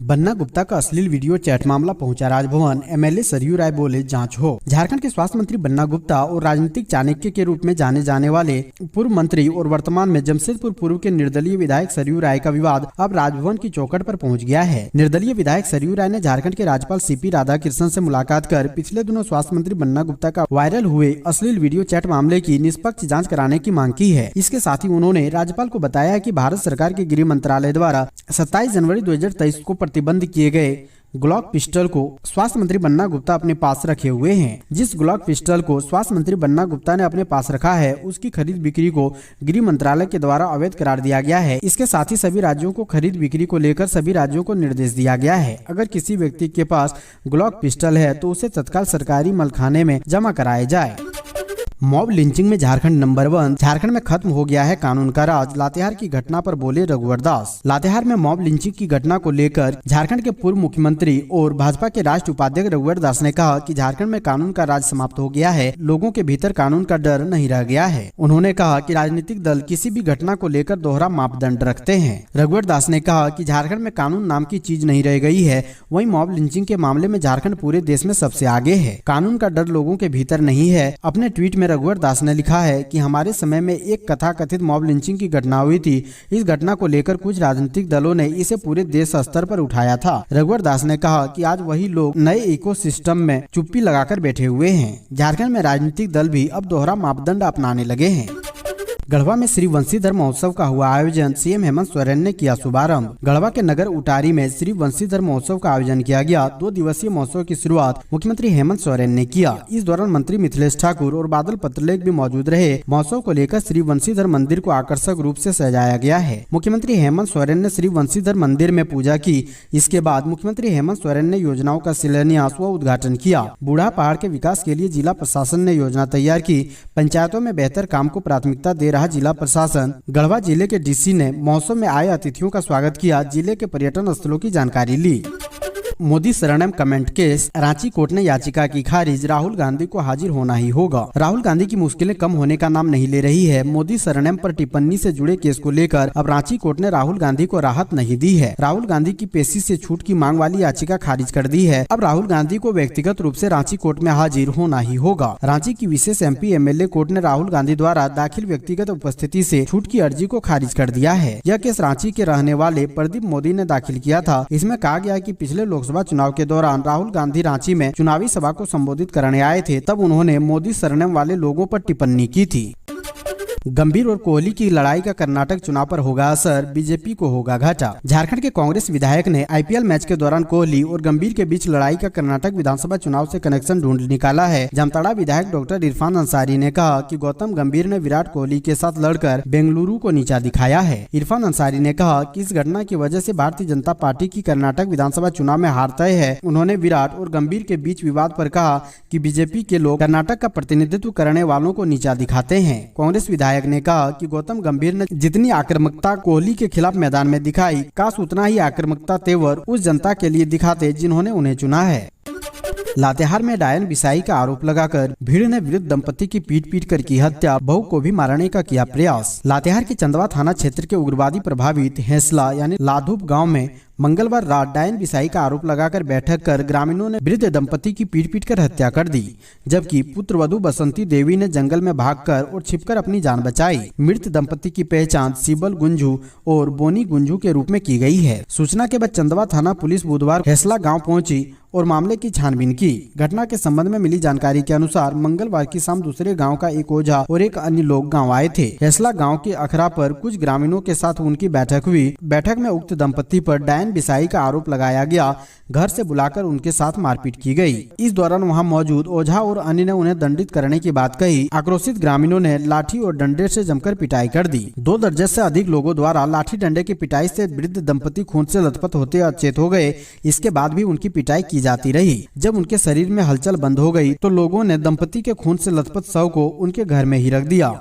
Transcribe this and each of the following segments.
बन्ना गुप्ता का अश्लील video chat मामला पहुंचा राजभवन। एमएलए सरयू राय बोले जांच हो। झारखंड के स्वास्थ्य मंत्री बन्ना गुप्ता और राजनीतिक चाणक्य के रूप में जाने जाने वाले पूर्व मंत्री और वर्तमान में जमशेदपुर पूर्व के निर्दलीय विधायक सरयू राय का विवाद अब राजभवन की चौखट पर पहुंच गया है। निर्दलीय विधायक सरयू राय ने झारखंड के राज्यपाल सीपी राधाकृष्णन से मुलाकात कर पिछले दिनों स्वास्थ्य मंत्री बन्ना गुप्ता का वायरल हुए अश्लील वीडियो चैट मामले की निष्पक्ष जाँच कराने की मांग की है। इसके साथ ही उन्होंने राज्यपाल को बताया कि भारत सरकार के गृह मंत्रालय द्वारा 27 जनवरी 2023 को प्रतिबंध किए गए ग्लॉक पिस्टल को स्वास्थ्य मंत्री बन्ना गुप्ता अपने पास रखे हुए हैं। जिस ग्लॉक पिस्टल को स्वास्थ्य मंत्री बन्ना गुप्ता ने अपने पास रखा है, उसकी खरीद बिक्री को गृह मंत्रालय के द्वारा अवैध करार दिया गया है। इसके साथ ही सभी राज्यों को खरीद बिक्री को लेकर सभी राज्यों को निर्देश दिया गया है। अगर किसी व्यक्ति के पास ग्लॉक पिस्टल है तो उसे तत्काल सरकारी मलखाने में जमा कराया जाए। मॉब लिंचिंग में झारखंड नंबर 1। झारखंड में खत्म हो गया है कानून का राज, लातेहार की घटना पर बोले रघुवर दास। लातेहार में मॉब लिंचिंग की घटना को लेकर झारखंड के पूर्व मुख्यमंत्री और भाजपा के राष्ट्रीय उपाध्यक्ष रघुवर दास ने कहा कि झारखंड में कानून का राज समाप्त हो गया है, लोगों के भीतर कानून का डर नहीं रह गया है। उन्होंने कहा कि राजनीतिक दल किसी भी घटना को लेकर दोहरा मापदंड रखते हैं। रघुवर दास ने कहा कि झारखंड में कानून नाम की चीज नहीं रह गई है। वहीं मॉब लिंचिंग के मामले में झारखंड पूरे देश में सबसे आगे है। कानून का डर लोगों के भीतर नहीं है। अपने ट्वीट में रघुवर दास ने लिखा है कि हमारे समय में एक कथाकथित मॉब लिंचिंग की घटना हुई थी। इस घटना को लेकर कुछ राजनीतिक दलों ने इसे पूरे देश स्तर पर उठाया था। रघुवर दास ने कहा कि आज वही लोग नए इकोसिस्टम में चुप्पी लगाकर बैठे हुए हैं। झारखंड में राजनीतिक दल भी अब दोहरा मापदंड अपनाने लगे हैं। गढ़वा में श्री वंशीधर महोत्सव का हुआ आयोजन, सीएम हेमंत सोरेन ने किया शुभारंभ। गढ़वा के नगर उटारी में श्री वंशीधर महोत्सव का आयोजन किया गया। 2 दिवसीय महोत्सव की शुरुआत मुख्यमंत्री हेमंत सोरेन ने किया। इस दौरान मंत्री मिथिलेश ठाकुर और बादल पत्रलेख भी मौजूद रहे। महोत्सव को लेकर श्री वंशीधर मंदिर को आकर्षक रूप से सजाया गया है। मुख्यमंत्री हेमंत सोरेन ने श्री वंशीधर मंदिर में पूजा की। इसके बाद मुख्यमंत्री हेमंत सोरेन ने योजनाओं का शिलान्यास व उद्घाटन किया। बूढ़ा पहाड़ के विकास के लिए जिला प्रशासन ने योजना तैयार की। पंचायतों में बेहतर काम को प्राथमिकता दे रहा जिला प्रशासन। गढ़वा जिले के डीसी ने महोत्सव में आए अतिथियों का स्वागत किया। जिले के पर्यटन स्थलों की जानकारी ली। मोदी शरणम कमेंट केस, रांची कोर्ट ने याचिका की खारिज, राहुल गांधी को हाजिर होना ही होगा। राहुल गांधी की मुश्किलें कम होने का नाम नहीं ले रही है। मोदी शरणम पर टिप्पणी से जुड़े केस को लेकर अब रांची कोर्ट ने राहुल गांधी को राहत नहीं दी है। राहुल गांधी की पेशी से छूट की मांग वाली याचिका खारिज कर दी है। अब राहुल गांधी को व्यक्तिगत रूप से रांची कोर्ट में हाजिर होना ही होगा। रांची की विशेष एमपी एमएलए कोर्ट ने राहुल गांधी द्वारा दाखिल व्यक्तिगत उपस्थिति से छूट की अर्जी को खारिज कर दिया है। यह केस रांची के रहने वाले प्रदीप मोदी ने दाखिल किया था। इसमें कहा गया कि पिछले लोकसभा चुनाव के दौरान राहुल गांधी रांची में चुनावी सभा को संबोधित करने आए थे। तब उन्होंने मोदी शरणम वाले लोगों पर टिप्पणी की थी। गंभीर और कोहली की लड़ाई का कर्नाटक चुनाव पर होगा असर, बीजेपी को होगा घाटा। झारखंड के कांग्रेस विधायक ने आईपीएल मैच के दौरान कोहली और गंभीर के बीच लड़ाई का कर्नाटक विधानसभा चुनाव से कनेक्शन ढूंढ निकाला है। जामताड़ा विधायक डॉक्टर इरफान अंसारी ने कहा कि गौतम गंभीर ने विराट कोहली के साथ लड़कर बेंगलुरु को नीचा दिखाया है। इरफान अंसारी ने कहा कि इस घटना की वजह से भारतीय जनता पार्टी की कर्नाटक विधानसभा चुनाव में हार तय है। उन्होंने विराट और गंभीर के बीच विवाद पर कहा कि बीजेपी के लोग कर्नाटक का प्रतिनिधित्व करने वालों को नीचा दिखाते हैं। कांग्रेस विधायक ने कहा कि गौतम गंभीर ने जितनी आक्रामकता कोहली के खिलाफ मैदान में दिखाई, काश उतना ही आक्रामकता तेवर उस जनता के लिए दिखाते जिन्होंने उन्हें चुना है। लातेहार में डायन बिसाई का आरोप लगाकर भीड़ ने वृद्ध दंपति की पीट कर की हत्या, बहू को भी मारने का किया प्रयास। लातेहार के चंदवा थाना क्षेत्र के उग्रवादी प्रभावित हेसला यानी लाधुप गांव में मंगलवार रात डायन बिसाई का आरोप लगाकर बैठक कर ग्रामीणों ने वृद्ध दंपति की पीट कर हत्या कर दी, जबकि पुत्रवधू बसंती देवी ने जंगल में भागकर और छिपकर अपनी जान बचाई। मृत दंपति की पहचान सिबल गुंजू और बोनी गुंजू के रूप में की गई है। सूचना के बाद चंदवा थाना पुलिस बुधवार हेसला गाँव पहुंची और मामले की छानबीन की। घटना के संबंध में मिली जानकारी के अनुसार मंगलवार की शाम दूसरे गांव का एक ओझा और एक अन्य लोग गांव आए थे। हेसला गांव के अखरा पर कुछ ग्रामीणों के साथ उनकी बैठक हुई। बैठक में उक्त दंपति पर डायन बिसाई का आरोप लगाया गया। घर से बुलाकर उनके साथ मारपीट की गई। इस दौरान वहां मौजूद ओझा और अन्य ने उन्हें दंडित करने की बात कही। आक्रोशित ग्रामीणों ने लाठी और डंडे से जमकर पिटाई कर दी। 2 दर्जन से अधिक लोगों द्वारा लाठी डंडे की पिटाई से वृद्ध दंपति खून से लथपथ होते अचेत हो गए। इसके बाद भी उनकी पिटाई की जाती रही। जब उनके शरीर में हलचल बंद हो गई तो लोगों ने दंपति के खून से लथपथ शव को उनके घर में ही रख दिया।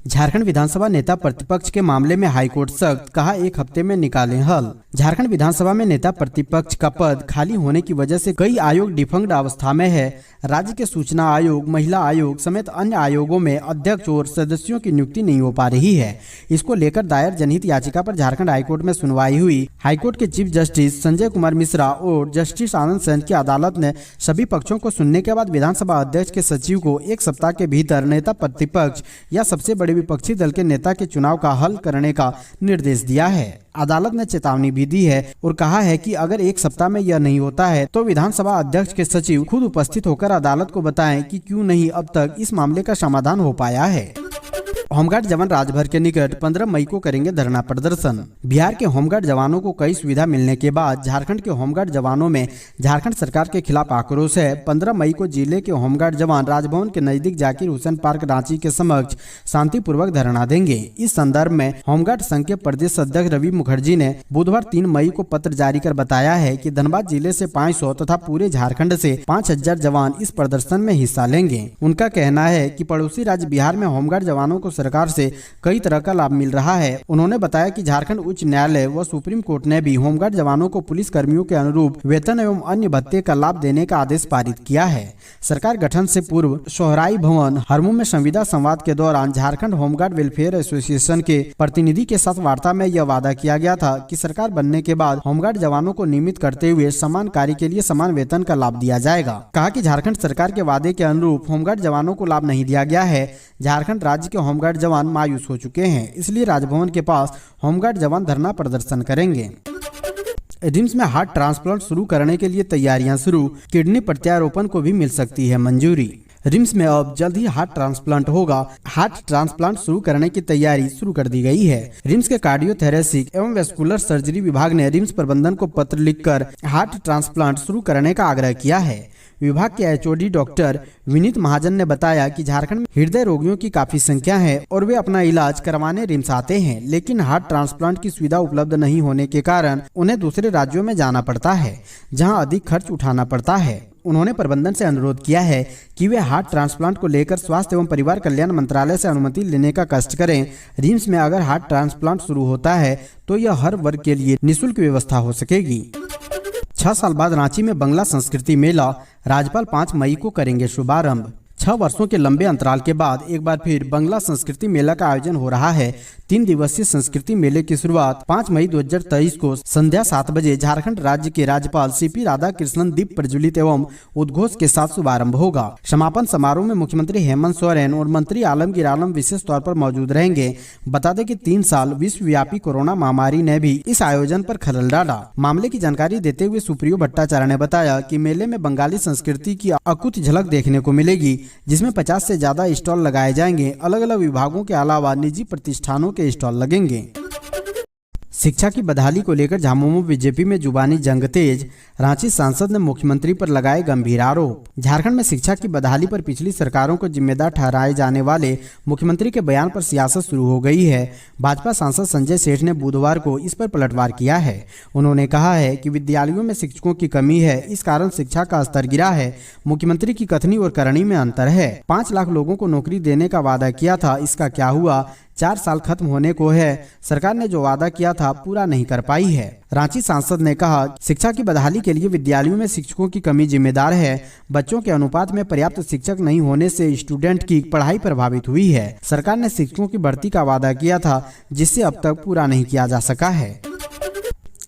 झारखंड विधानसभा नेता प्रतिपक्ष के मामले में हाईकोर्ट सख्त, कहा 1 हफ्ते में निकालें हल। झारखंड विधानसभा में नेता प्रतिपक्ष का पद खाली होने की वजह से कई आयोग डिफंक्ट अवस्था में है। राज्य के सूचना आयोग, महिला आयोग समेत अन्य आयोगों में अध्यक्ष और सदस्यों की नियुक्ति नहीं हो पा रही है। इसको लेकर दायर जनहित याचिका पर झारखंड हाईकोर्ट में सुनवाई हुई। हाईकोर्ट के चीफ जस्टिस संजय कुमार मिश्रा और जस्टिस आनंद सेन की अदालत ने सभी पक्षों को सुनने के बाद विधानसभा अध्यक्ष के सचिव को 1 सप्ताह के भीतर नेता प्रतिपक्ष या सबसे बड़े विपक्षी दल के नेता के चुनाव का हल करने का निर्देश दिया है। अदालत ने चेतावनी भी दी है और कहा है कि अगर 1 सप्ताह में यह नहीं होता है तो विधानसभा अध्यक्ष के सचिव खुद उपस्थित होकर अदालत को बताएं कि क्यों नहीं अब तक इस मामले का समाधान हो पाया है। होमगार्ड जवान राजभर के निकट 15 मई को करेंगे धरना प्रदर्शन। बिहार के होमगार्ड जवानों को कई सुविधा मिलने के बाद झारखंड के होमगार्ड जवानों में झारखंड सरकार के खिलाफ आक्रोश है। 15 मई को जिले के होमगार्ड जवान राजभवन के नजदीक जाकिर हुसैन पार्क रांची के समक्ष शांतिपूर्वक धरना देंगे। इस संदर्भ में होमगार्ड संघ के प्रदेश अध्यक्ष रवि मुखर्जी ने बुधवार 3 मई को पत्र जारी कर बताया है कि धनबाद जिले से 500 तथा पूरे झारखंड से 5000 जवान इस प्रदर्शन में हिस्सा लेंगे। उनका कहना है कि पड़ोसी राज्य बिहार में होमगार्ड जवानों को सरकार से कई तरह का लाभ मिल रहा है। उन्होंने बताया कि झारखंड उच्च न्यायालय व सुप्रीम कोर्ट ने भी होमगार्ड जवानों को पुलिस कर्मियों के अनुरूप वेतन एवं अन्य भत्ते का लाभ देने का आदेश पारित किया है। सरकार गठन से पूर्व सोहराई भवन हरमू में संविदा संवाद के दौरान झारखंड होमगार्ड वेलफेयर एसोसिएशन के प्रतिनिधि के साथ वार्ता में यह वादा किया गया था कि सरकार बनने के बाद होमगार्ड जवानों को नियमित करते हुए समान कार्य के लिए समान वेतन का लाभ दिया जाएगा। कहा कि झारखंड सरकार के वादे के अनुरूप होमगार्ड जवानों को लाभ नहीं दिया गया है। झारखंड राज्य के होमगार्ड जवान मायूस हो चुके हैं, इसलिए राजभवन के पास होमगार्ड जवान धरना प्रदर्शन करेंगे। रिम्स में हार्ट ट्रांसप्लांट शुरू करने के लिए तैयारियां शुरू, किडनी प्रत्यारोपण को भी मिल सकती है मंजूरी। रिम्स में अब जल्द ही हार्ट ट्रांसप्लांट होगा। हार्ट ट्रांसप्लांट शुरू करने की तैयारी शुरू कर दी गई है। रिम्स के कार्डियोथेरेसिक एवं वेस्कुलर सर्जरी विभाग ने रिम्स प्रबंधन को पत्र लिखकर हार्ट ट्रांसप्लांट शुरू करने का आग्रह किया है। विभाग के एचओडी डॉक्टर विनीत महाजन ने बताया कि झारखंड में हृदय रोगियों की काफी संख्या है और वे अपना इलाज करवाने रिम्स आते हैं, लेकिन हार्ट ट्रांसप्लांट की सुविधा उपलब्ध नहीं होने के कारण उन्हें दूसरे राज्यों में जाना पड़ता है, जहां अधिक खर्च उठाना पड़ता है। उन्होंने प्रबंधन से अनुरोध किया है कि वे हार्ट ट्रांसप्लांट को लेकर स्वास्थ्य एवं परिवार कल्याण मंत्रालय से अनुमति लेने का कष्ट करें। रिम्स में अगर हार्ट ट्रांसप्लांट शुरू होता है तो यह हर वर्ग के लिए निःशुल्क व्यवस्था हो सकेगी। 6 साल बाद रांची में बंगला संस्कृति मेला, राज्यपाल 5 मई को करेंगे शुभारंभ। 6 वर्षों के लंबे अंतराल के बाद एक बार फिर बंगला संस्कृति मेला का आयोजन हो रहा है। 3 दिवसीय संस्कृति मेले की शुरुआत 5 मई 2023 को संध्या 7 बजे झारखंड राज्य के राज्यपाल सीपी राधाकृष्णन दीप प्रज्वलित एवं उद्घोष के साथ शुभारंभ होगा। समापन समारोह में मुख्यमंत्री हेमंत सोरेन और मंत्री आलमगीर आलम विशेष तौर पर मौजूद रहेंगे। बता दें कि 3 साल विश्वव्यापी कोरोना महामारी ने भी इस आयोजन पर खलल डाला। मामले की जानकारी देते हुए सुप्रियो भट्टाचार्य ने बताया कि मेले में बंगाली संस्कृति की अकुत झलक देखने को मिलेगी, जिसमें 50 से ज्यादा स्टॉल लगाए जाएंगे। अलग अलग विभागों के अलावा निजी प्रतिष्ठानों के स्टॉल लगेंगे। शिक्षा की बदहाली को लेकर झामुमो बीजेपी में जुबानी जंग तेज, रांची सांसद ने मुख्यमंत्री पर लगाए गंभीर आरोप। झारखंड में शिक्षा की बदहाली पर पिछली सरकारों को जिम्मेदार ठहराए जाने वाले मुख्यमंत्री के बयान पर सियासत शुरू हो गई है। भाजपा सांसद संजय सेठ ने बुधवार को इस पर पलटवार किया है। उन्होंने कहा है कि विद्यालयों में शिक्षकों की कमी है, इस कारण शिक्षा का स्तर गिरा है। मुख्यमंत्री की कथनी और करनी में अंतर है। 5 लाख लोगों को नौकरी देने का वादा किया था, इसका क्या हुआ? 4 साल खत्म होने को है, सरकार ने जो वादा किया था पूरा नहीं कर पाई है। रांची सांसद ने कहा, शिक्षा की बदहाली के लिए विद्यालयों में शिक्षकों की कमी जिम्मेदार है। बच्चों के अनुपात में पर्याप्त शिक्षक नहीं होने से स्टूडेंट की पढ़ाई प्रभावित हुई है। सरकार ने शिक्षकों की भर्ती का वादा किया था, जिससे अब तक पूरा नहीं किया जा सका है।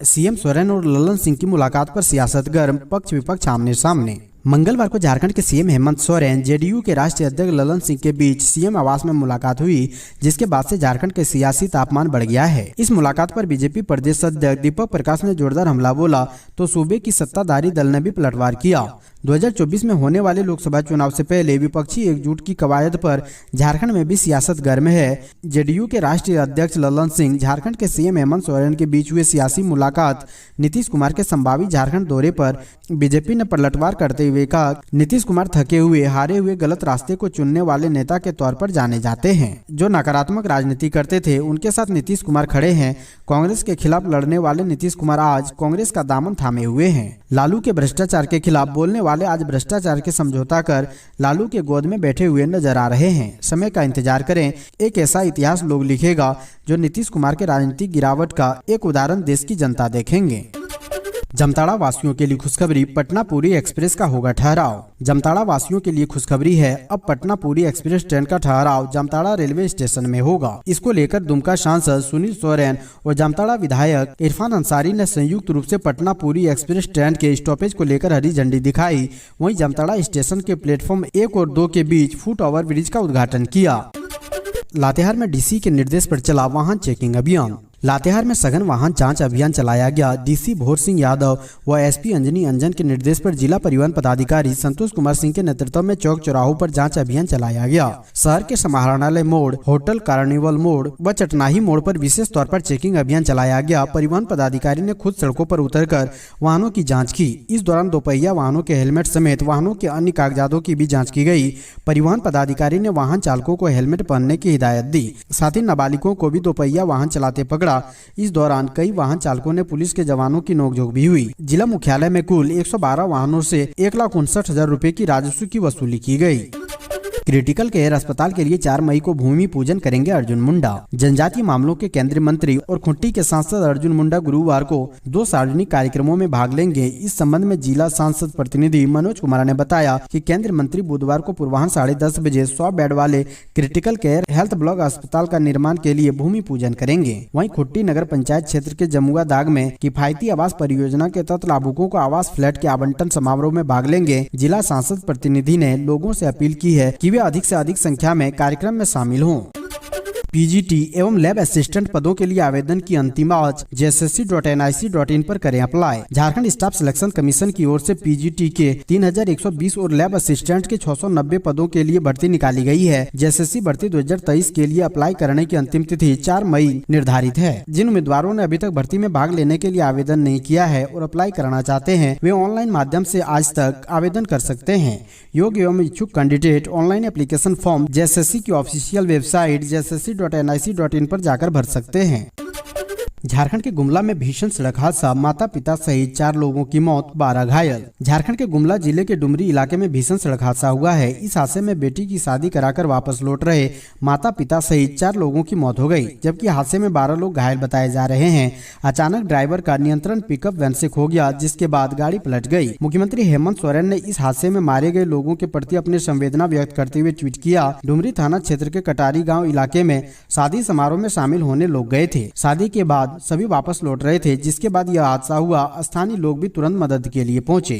सीएम सोरेन और ललन सिंह की मुलाकात पर सियासत गर्म, पक्ष विपक्ष आमने सामने। मंगलवार को झारखंड के सीएम हेमंत सोरेन, जेडीयू के राष्ट्रीय अध्यक्ष ललन सिंह के बीच सीएम आवास में मुलाकात हुई, जिसके बाद से झारखंड के सियासी तापमान बढ़ गया है। इस मुलाकात पर बीजेपी प्रदेश अध्यक्ष दीपक प्रकाश ने जोरदार हमला बोला तो सूबे की सत्ताधारी दल ने भी पलटवार किया। 2024 में होने वाले लोकसभा चुनाव से पहले विपक्षी एकजुट की कवायद पर झारखंड में भी सियासत गर्म है। जेडीयू के राष्ट्रीय अध्यक्ष ललन सिंह, झारखंड के सीएम हेमंत सोरेन के बीच हुए सियासी मुलाकात नीतीश कुमार के संभावित झारखंड दौरे पर बीजेपी ने पलटवार करते हुए विवेकानंद नीतीश कुमार थके हुए, हारे हुए, गलत रास्ते को चुनने वाले नेता के तौर पर जाने जाते हैं। जो नकारात्मक राजनीति करते थे उनके साथ नीतीश कुमार खड़े हैं। कांग्रेस के खिलाफ लड़ने वाले नीतीश कुमार आज कांग्रेस का दामन थामे हुए हैं। लालू के भ्रष्टाचार के खिलाफ बोलने वाले आज भ्रष्टाचार के समझौता कर लालू के गोद में बैठे हुए नजर आ रहे हैं। समय का इंतजार करें, एक ऐसा इतिहास लोग लिखेगा जो नीतीश कुमार के राजनीतिक गिरावट का एक उदाहरण देश की जनता देखेंगे। जामताड़ा वासियों के लिए खुशखबरी, पटना पुरी एक्सप्रेस का होगा ठहराव। जामताड़ा वासियों के लिए खुशखबरी है, अब पटना पुरी एक्सप्रेस ट्रेन का ठहराव जामताड़ा रेलवे स्टेशन में होगा। इसको लेकर दुमका सांसद सुनील सोरेन और जामताड़ा विधायक इरफान अंसारी ने संयुक्त रूप से पटना पुरी एक्सप्रेस ट्रेन के स्टॉपेज को लेकर हरी झंडी दिखाई। वहीं जामताड़ा स्टेशन के प्लेटफॉर्म 1 और 2 के बीच फुट ओवर ब्रिज का उद्घाटन किया। लातेहार में डीसी के निर्देश पर चला वाहन चेकिंग अभियान। लातेहार में सघन वाहन जांच अभियान चलाया गया। डीसी भोर सिंह यादव व एसपी अंजनी अंजन के निर्देश पर जिला परिवहन पदाधिकारी संतोष कुमार सिंह के नेतृत्व में चौक चौराहों पर जांच अभियान चलाया गया। शहर के समाहरणालय मोड़, होटल कार्निवल मोड़ व चटनाही मोड़ पर विशेष तौर पर चेकिंग अभियान चलाया गया। परिवहन पदाधिकारी ने खुद सड़कों पर उतरकर वाहनों की जाँच की। इस दौरान दोपहिया वाहनों के हेलमेट समेत वाहनों के अन्य कागजातों की भी जाँच की गयी। परिवहन पदाधिकारी ने वाहन चालकों को हेलमेट पहनने की हिदायत दी। साथ ही नाबालिगों को भी दोपहिया वाहन चलाते पकड़ा। इस दौरान कई वाहन चालकों ने पुलिस के जवानों की नोकझोंक भी हुई। जिला मुख्यालय में कुल 112 वाहनों से 1,59,000 रुपए की राजस्व की वसूली की गई। क्रिटिकल केयर अस्पताल के लिए 4 मई को भूमि पूजन करेंगे अर्जुन मुंडा। जनजातीय मामलों के केंद्रीय मंत्री और खुंटी के सांसद अर्जुन मुंडा गुरुवार को 2 सार्वजनिक कार्यक्रमों में भाग लेंगे। इस संबंध में जिला सांसद प्रतिनिधि मनोज कुमार ने बताया कि केंद्रीय मंत्री बुधवार को पूर्वाह्न 10:30 बजे 100 बेड वाले क्रिटिकल केयर हेल्थ ब्लॉक अस्पताल का निर्माण के लिए भूमि पूजन करेंगे। वहीं खुंटी नगर पंचायत क्षेत्र के जमुआ दाग में किफायती आवास परियोजना के तहत लाभुकों को आवास फ्लैट के आवंटन समारोह में भाग लेंगे। जिला सांसद प्रतिनिधि ने लोगों से अपील की है कि वे अधिक से अधिक संख्या में कार्यक्रम में शामिल हों। पीजीटी एवं लैब असिस्टेंट पदों के लिए आवेदन की अंतिम आज jssc.nic.in पर करें apply. Jharkhand staff selection commission की ओर से पीजीटी के 3,120 और लैब असिस्टेंट के 690 पदों के लिए भर्ती निकाली गई है। जेएसएससी भर्ती 2023 के लिए अप्लाई करने की अंतिम तिथि 4 मई निर्धारित है। जिन उम्मीदवारों ने अभी तक भर्ती में भाग लेने के लिए आवेदन नहीं किया है और अप्लाई करना चाहते हैं, वे ऑनलाइन माध्यम से आज तक आवेदन कर सकते हैं। योग्य एवं इच्छुक candidate online application form JSSC की ऑफिशियल वेबसाइट jssc.nic.in पर जाकर भर सकते हैं। झारखंड के गुमला में भीषण सड़क हादसा, माता पिता सहित 4 लोगों की मौत, 12 घायल। झारखंड के गुमला जिले के डुमरी इलाके में भीषण सड़क हादसा हुआ है। इस हादसे में बेटी की शादी कराकर वापस लौट रहे माता पिता सहित 4 लोगों की मौत हो गई, जबकि हादसे में 12 लोग घायल बताए जा रहे हैं। अचानक ड्राइवर का नियंत्रण पिकअप वैन से खो गया, जिसके बाद गाड़ी पलट गई। मुख्यमंत्री हेमंत सोरेन ने इस हादसे में मारे गए लोगों के प्रति अपनी संवेदना व्यक्त करते हुए ट्वीट किया। डुमरी थाना क्षेत्र के कटारी गाँव इलाके में शादी समारोह में शामिल होने लोग गए थे। शादी के बाद सभी वापस लौट रहे थे, जिसके बाद यह हादसा हुआ। स्थानीय लोग भी तुरंत मदद के लिए पहुंचे।